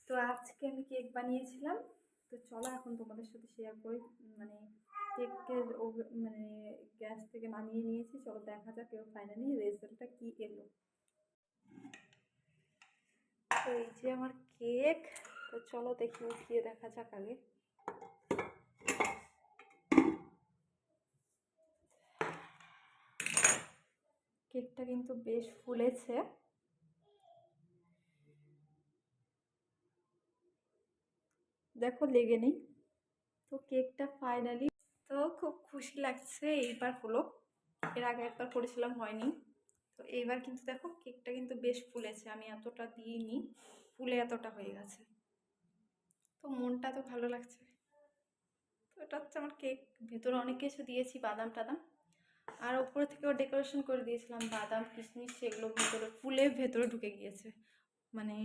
তো আজকে আমি কেক বানিয়েছিলাম, তো চলো এখন তোমাদের সাথে শেয়ার করি। মানে কেকের মানে গ্যাস থেকে নামিয়ে নিয়েছি, চলো দেখা যাক এর ফাইনালি রেজাল্টটা কি এলো। তো এই যে আমার কেক, তো চলো দেখি উঠিয়ে দেখা যাক আগে। কেকটা কিন্তু বেশ ফুলেছে, দেখো লেগে নেই। তো কেকটা ফাইনালি, তো খুব খুশি লাগছে এইবার হলো। এর আগে একবার করেছিলাম হয়নি, তো এইবার কিন্তু দেখো কেকটা কিন্তু বেশ ফুলেছে, আমি এতটা দিইনি, ফুলে এতটা হয়ে গেছে। তো মনটা তো ভালো লাগছে। তো এটা হচ্ছে আমার কেক, ভেতরে অনেক কিছু দিয়েছি, বাদাম টাদাম, আর ওপরে থেকেও ডেকোরেশন করে দিয়েছিলাম বাদাম কিশমিশ, সেগুলো ভেতরে ফুলে ভেতরে ঢুকে গিয়েছে। মানে